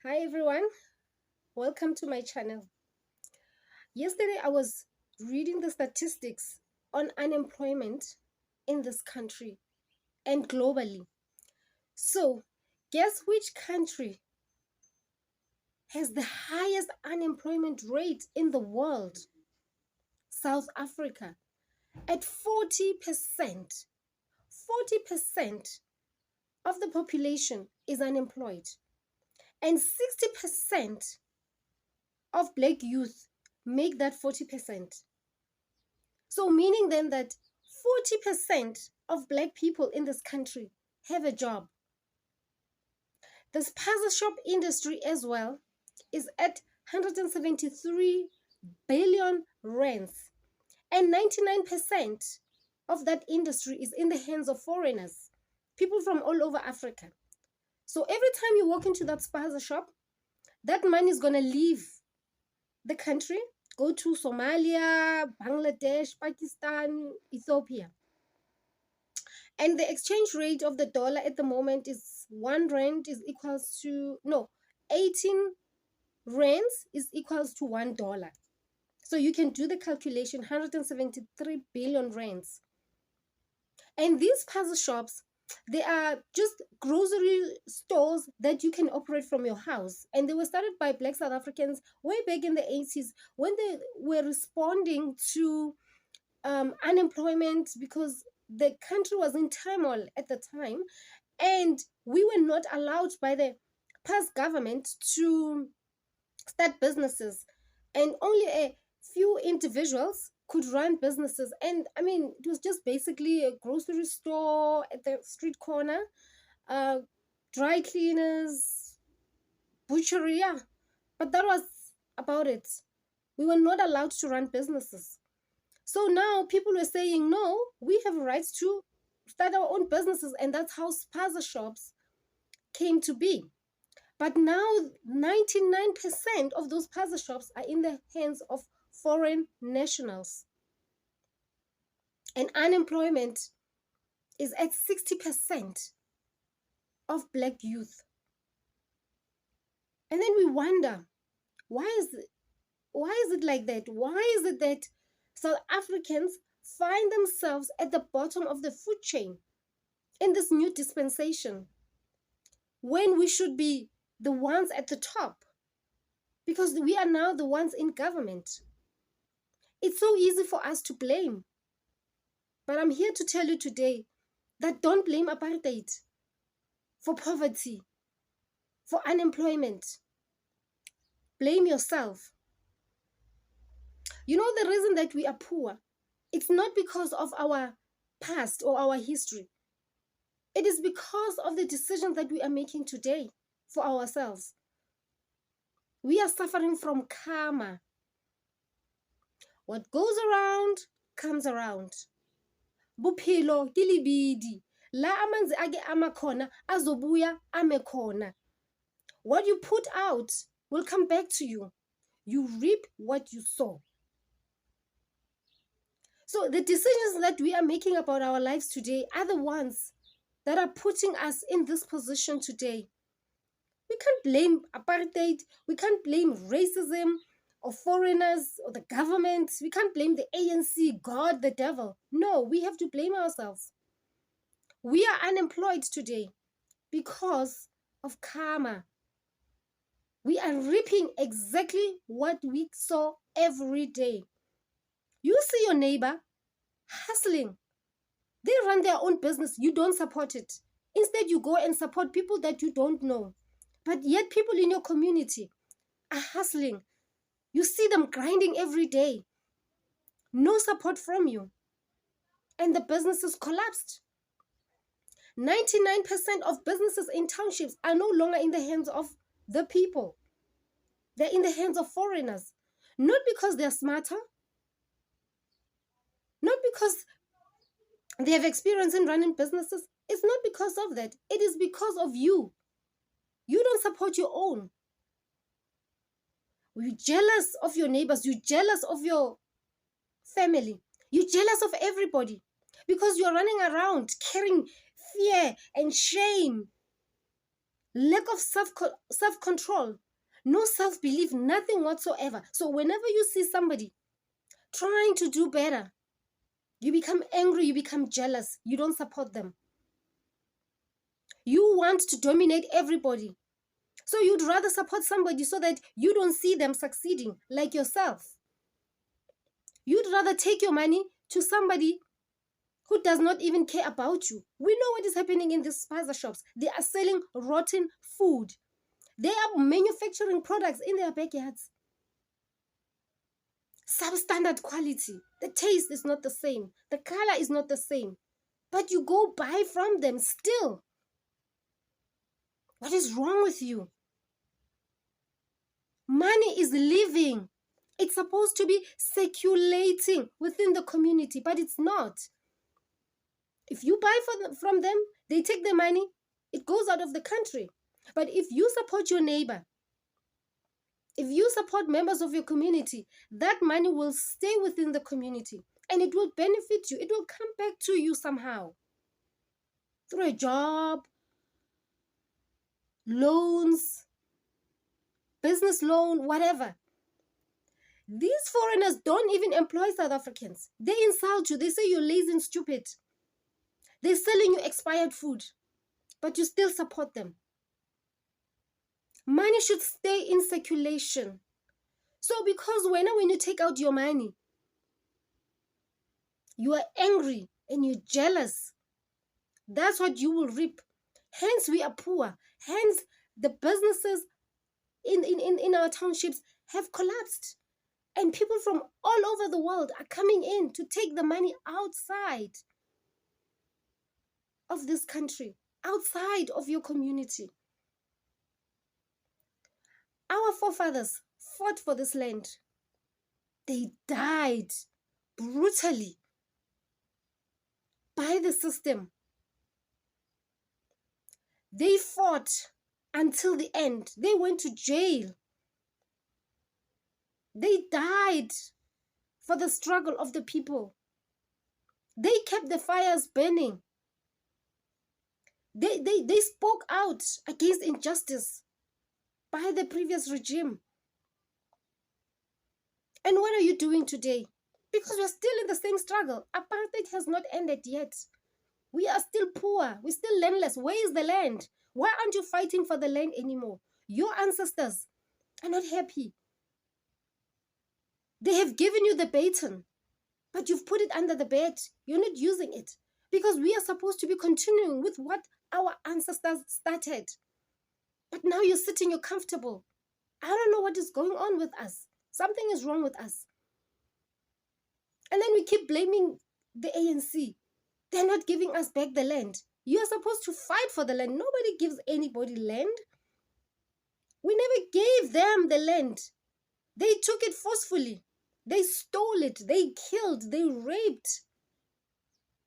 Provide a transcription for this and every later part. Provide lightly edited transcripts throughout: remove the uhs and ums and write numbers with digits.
Hi everyone, welcome to my channel. Yesterday I was reading the statistics on unemployment in this country and globally. So, guess which country has the highest unemployment rate in the world? South Africa at 40%. 40% of the population is unemployed, and 60% of black youth make that 40%. So meaning then that 40% of black people in this country have a job. The spaza shop industry as well is at 173 billion rands, and 99% of that industry is in the hands of foreigners, people from all over Africa. So every time you walk into that spaza shop, that money is going to leave the country, go to Somalia, Bangladesh, Pakistan, Ethiopia. And the exchange rate of the dollar at the moment is 1 rand is equals to, no, 18 rands is equals to $1. So you can do the calculation, 173 billion rands. And these puzzle shops, they are just grocery stores that you can operate from your house. And they were started by Black South Africans way back in the 80s when they were responding to unemployment because the country was in turmoil at the time, and we were not allowed by the past government to start businesses, and only a few individuals could run businesses. And I mean, it was just basically a grocery store at the street corner, uh, dry cleaners, butchery, yeah. But that was about it. We were not allowed to run businesses. So now people are saying, no, we have rights to start our own businesses. And that's how spaza shops came to be. But now 99% of those spaza shops are in the hands of foreign nationals. And unemployment is at 60% of black youth. And then we wonder, why is it like that? Why is it that South Africans find themselves at the bottom of the food chain in this new dispensation when we should be the ones at the top? Because we are now the ones in government. It's so easy for us to blame. But I'm here to tell you today that don't blame apartheid for poverty, for unemployment. Blame yourself. You know the reason that we are poor? It's not because of our past or our history. It is because of the decisions that we are making today for ourselves. We are suffering from karma. What goes around comes around. Buphilo kilibidi. La amanzi ake amakhona azobuya amekhona. What you put out will come back to you. You reap what you sow. So the decisions that we are making about our lives today are the ones that are putting us in this position today. We can't blame apartheid. We can't blame racism or foreigners or the government. We can't blame the ANC, God, the devil. No, we have to blame ourselves. We are unemployed today because of karma. We are reaping exactly what we sow every day. You see your neighbor hustling. They run their own business. You don't support it. Instead, you go and support people that you don't know. But yet people in your community are hustling. You see them grinding every day. No support from you. And the businesses collapsed. 99% of businesses in townships are no longer in the hands of the people. They're in the hands of foreigners. Not because they're smarter. Not because they have experience in running businesses. It's not because of that. It is because of you. You don't support your own. You're jealous of your neighbors. You're jealous of your family. You're jealous of everybody because you're running around carrying fear and shame lack of self-control, no self-belief, nothing whatsoever. So whenever you see somebody trying to do better, you become angry, you become jealous, you don't support them. You want to dominate everybody. So you'd rather support somebody so that you don't see them succeeding like yourself. You'd rather take your money to somebody who does not even care about you. We know what is happening in these spaza shops. They are selling rotten food. They are manufacturing products in their backyards. Substandard quality. The taste is not the same. The color is not the same. But you go buy from them still. What is wrong with you? Money is living. It's supposed to be circulating within the community, but it's not. If you buy from them, they take the money, it goes out of the country. But if you support your neighbor, if you support members of your community, that money will stay within the community and it will benefit you. It will come back to you somehow. Through a job, loans, business loan, whatever. These foreigners don't even employ South Africans. They insult you. They say you're lazy and stupid. They're selling you expired food, but you still support them. Money should stay in circulation. So because when you take out your money, you are angry and you're jealous, that's what you will reap. Hence we are poor. Hence the businesses in our townships have collapsed. And people from all over the world are coming in to take the money outside of this country, outside of your community. Our forefathers fought for this land. They died brutally by the system. They fought until the end. They went to jail. They died for the struggle of the people. They kept the fires burning. They spoke out against injustice by the previous regime. And what are you doing today? Because we're still in the same struggle. Apartheid has not ended yet. We are still poor. We're still landless. Where is the land? Why aren't you fighting for the land anymore? Your ancestors are not happy. They have given you the baton, but you've put it under the bed. You're not using it because we are supposed to be continuing with what our ancestors started. But now you're sitting, you're comfortable. I don't know what is going on with us. Something is wrong with us. And then we keep blaming the ANC. They're not giving us back the land. You're supposed to fight for the land. Nobody gives anybody land. We never gave them the land. They took it forcefully. They stole it. They killed. They raped.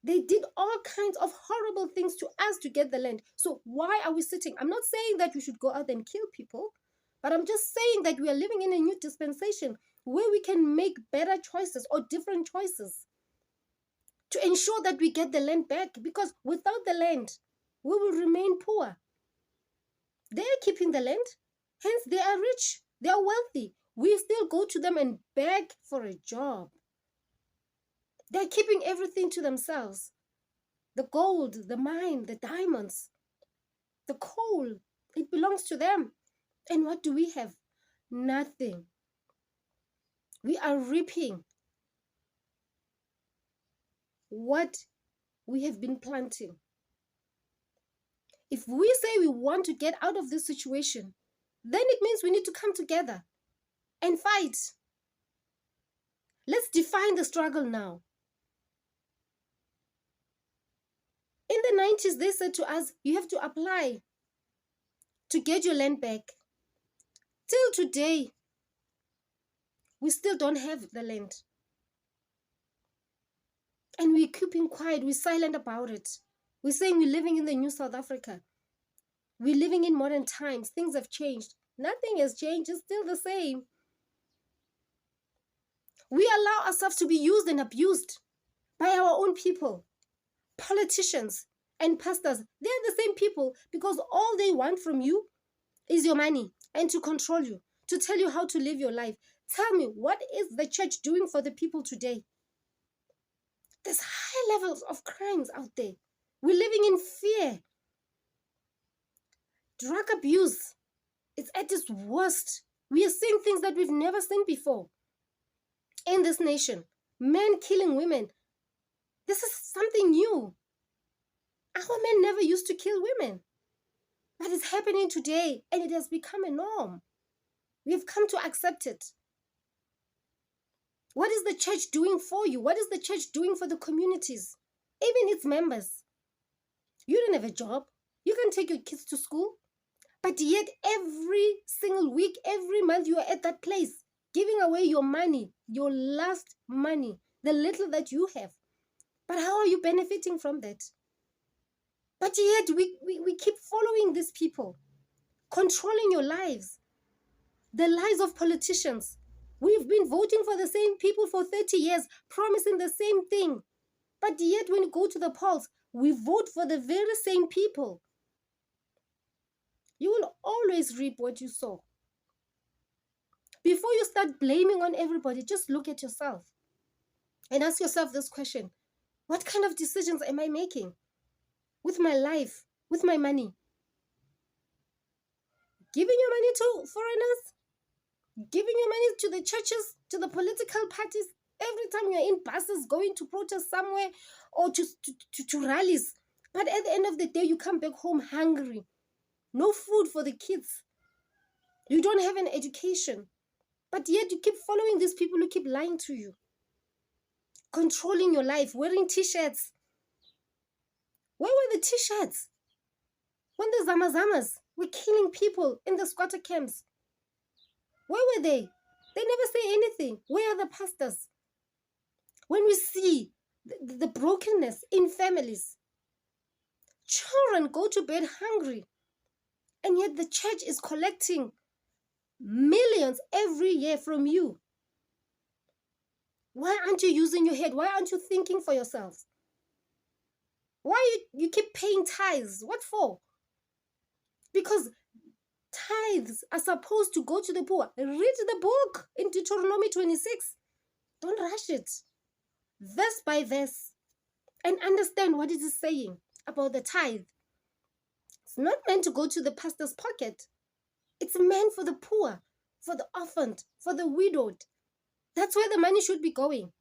They did all kinds of horrible things to us to get the land. So why are we sitting? I'm not saying that we should go out and kill people, but I'm just saying that we are living in a new dispensation where we can make better choices or different choices to ensure that we get the land back, because without the land, we will remain poor. They are keeping the land, hence they are rich, they are wealthy. We still go to them and beg for a job. They're keeping everything to themselves. The gold, the mine, the diamonds, the coal, it belongs to them. And what do we have? Nothing. We are reaping what we have been planting. If we say we want to get out of this situation, then it means we need to come together and fight. Let's define the struggle now. In the 90s, they said to us, you have to apply to get your land back. Till today, we still don't have the land. And we're keeping quiet, we're silent about it. We're saying we're living in the new South Africa. We're living in modern times. Things have changed. Nothing has changed, it's still the same. We allow ourselves to be used and abused by our own people, politicians, and pastors, they're the same people, because all they want from you is your money and to control you, to tell you how to live your life. Tell me, what is the church doing for the people today? There's high levels of crimes out there. We're living in fear. Drug abuse is at its worst. We are seeing things that we've never seen before in this nation. Men killing women. This is something new. Our men never used to kill women. But it's happening today, and it has become a norm. We've come to accept it. What is the church doing for you? What is the church doing for the communities? Even its members. You don't have a job. You can take your kids to school. But yet every single week, every month, you are at that place, giving away your money, your last money, the little that you have. But how are you benefiting from that? But yet we keep following these people, controlling your lives, the lives of politicians. We've been voting for the same people for 30 years, promising the same thing. But yet when you go to the polls, we vote for the very same people. You will always reap what you sow. Before you start blaming on everybody, just look at yourself and ask yourself this question. What kind of decisions am I making with my life, with my money? Giving your money to foreigners? Giving your money to the churches, to the political parties? Every time you're in buses going to protest somewhere or to rallies. But at the end of the day, you come back home hungry. No food for the kids. You don't have an education. But yet you keep following these people who keep lying to you. Controlling your life, wearing t-shirts. Where were the t-shirts? When the Zamazamas were killing people in the squatter camps. Where were they? They never say anything. Where are the pastors? When we see the brokenness in families, children go to bed hungry, and yet the church is collecting millions every year from you. Why aren't you using your head? Why aren't you thinking for yourselves? Why you keep paying tithes? What for? Because tithes are supposed to go to the poor. Read the book in Deuteronomy 26. Don't rush it. Verse by verse. And understand what it is saying about the tithe. It's not meant to go to the pastor's pocket. It's meant for the poor, for the orphaned, for the widowed. That's where the money should be going.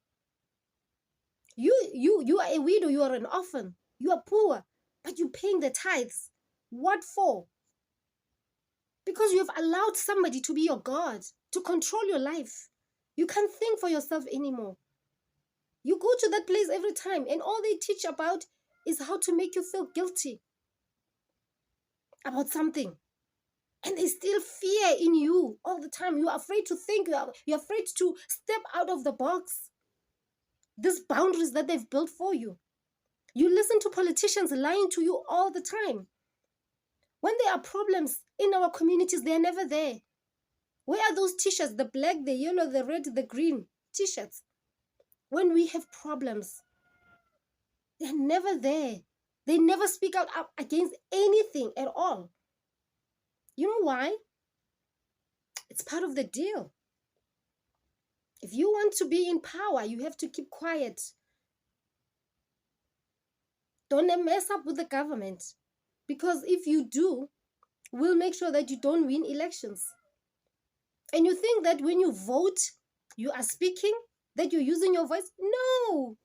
You are a widow, you are an orphan, you are poor, but you're paying the tithes. What for? Because you have allowed somebody to be your God, to control your life. You can't think for yourself anymore. You go to that place every time, and all they teach about is how to make you feel guilty about something. And they still fear in you all the time. You're afraid to think. You're afraid to step out of the box. These boundaries that they've built for you. You listen to politicians lying to you all the time. When there are problems in our communities, they're never there. Where are those t-shirts? The black, the yellow, the red, the green t-shirts. When we have problems, they're never there. They never speak out up against anything at all. You know why? It's part of the deal. If you want to be in power, you have to keep quiet. Don't mess up with the government. Because if you do, we'll make sure that you don't win elections. And you think that when you vote, you are speaking, that you're using your voice? No.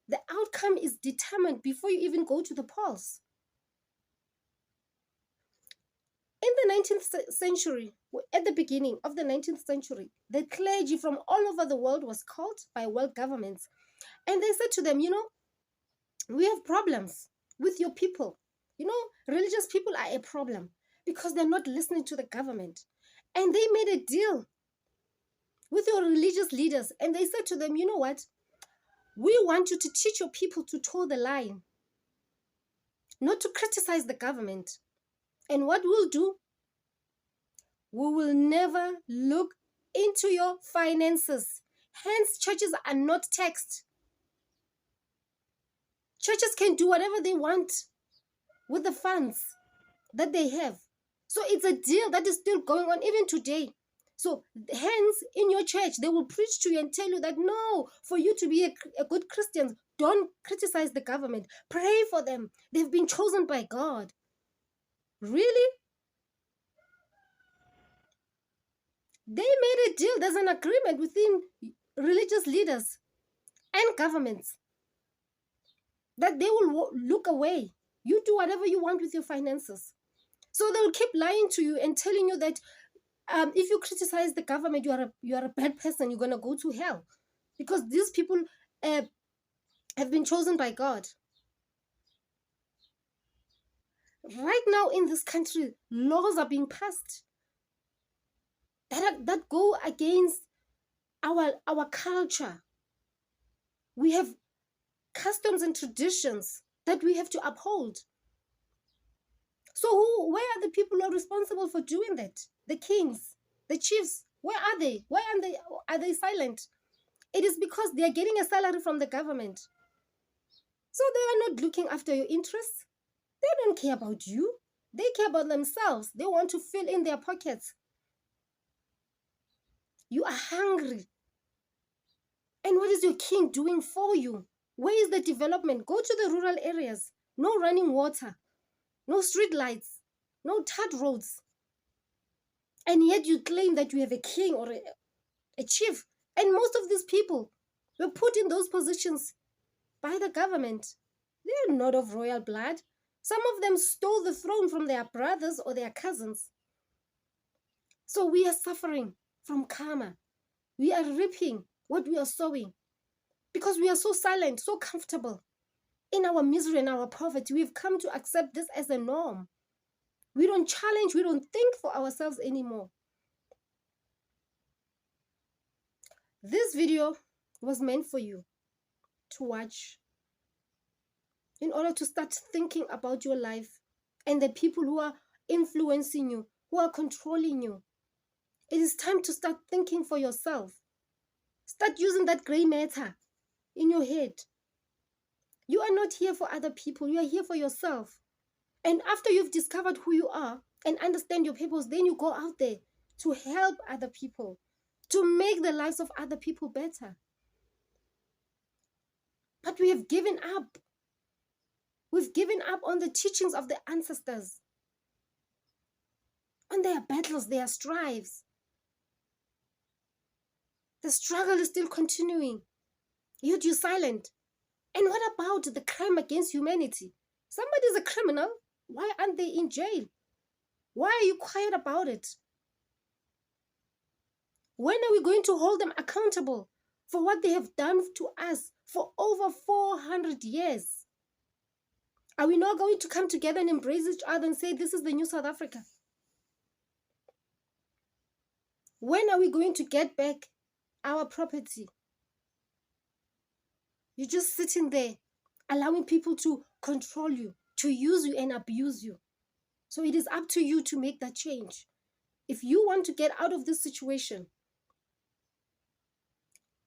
The outcome is determined before you even go to the polls. In the 19th century, at the beginning of the 19th century, the clergy from all over the world was called by world governments. And they said to them, we have problems with your people. Religious people are a problem because they're not listening to the government. And they made a deal with your religious leaders. And they said to them, you know what? We want you to teach your people to toe the line, not to criticize the government. And what we'll do, we will never look into your finances. Hence, churches are not taxed. Churches can do whatever they want with the funds that they have. So it's a deal that is still going on even today. So hence, in your church, they will preach to you and tell you that no, for you to be a good Christian, don't criticize the government. Pray for them. They've been chosen by God. Really? They made a deal. There's an agreement within religious leaders and governments that they will look away. You do whatever you want with your finances. So they'll keep lying to you and telling you that if you criticize the government, you are a bad person. You're gonna go to hell, because these people have been chosen by God. Right now in this country, laws are being passed that go against our culture. We have customs and traditions that we have to uphold. So where are the people who are responsible for doing that? The kings, the chiefs, where are they? Why are they silent? It is because they are getting a salary from the government. So they are not looking after your interests. They don't care about you. They care about themselves. They want to fill in their pockets. You are hungry. And what is your king doing for you? Where is the development? Go to the rural areas. No running water. No street lights. No tarred roads. And yet you claim that you have a king or a chief. And most of these people were put in those positions by the government. They are not of royal blood. Some of them stole the throne from their brothers or their cousins. So we are suffering from karma. We are reaping what we are sowing, because we are so silent, so comfortable in our misery and our poverty. We've come to accept this as a norm. We don't challenge, we don't think for ourselves anymore. This video was meant for you to watch in order to start thinking about your life and the people who are influencing you, who are controlling you. It is time to start thinking for yourself. Start using that gray matter in your head. You are not here for other people. You are here for yourself. And after you've discovered who you are and understand your purpose, then you go out there to help other people, to make the lives of other people better. But we have given up. We've given up on the teachings of the ancestors, on their battles, their strives. The struggle is still continuing. Yet you're silent. And what about the crime against humanity? Somebody's a criminal. Why aren't they in jail? Why are you quiet about it? When are we going to hold them accountable for what they have done to us for over 400 years? Are we not going to come together and embrace each other and say, this is the new South Africa? When are we going to get back our property? You're just sitting there, allowing people to control you, to use you and abuse you. So it is up to you to make that change. If you want to get out of this situation,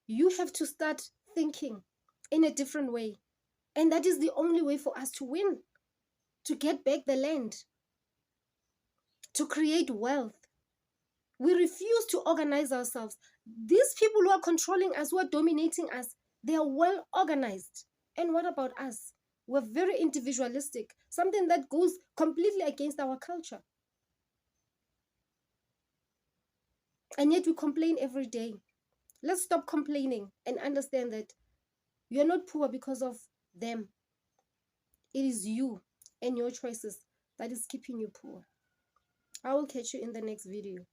you have to start thinking in a different way. And that is the only way for us to win, to get back the land, to create wealth. We refuse to organize ourselves. These people who are controlling us, who are dominating us, they are well organized. And what about us? We're very individualistic, something that goes completely against our culture. And yet we complain every day. Let's stop complaining and understand that you're not poor because of them. It is you and your choices that is keeping you poor. I will catch you in the next video.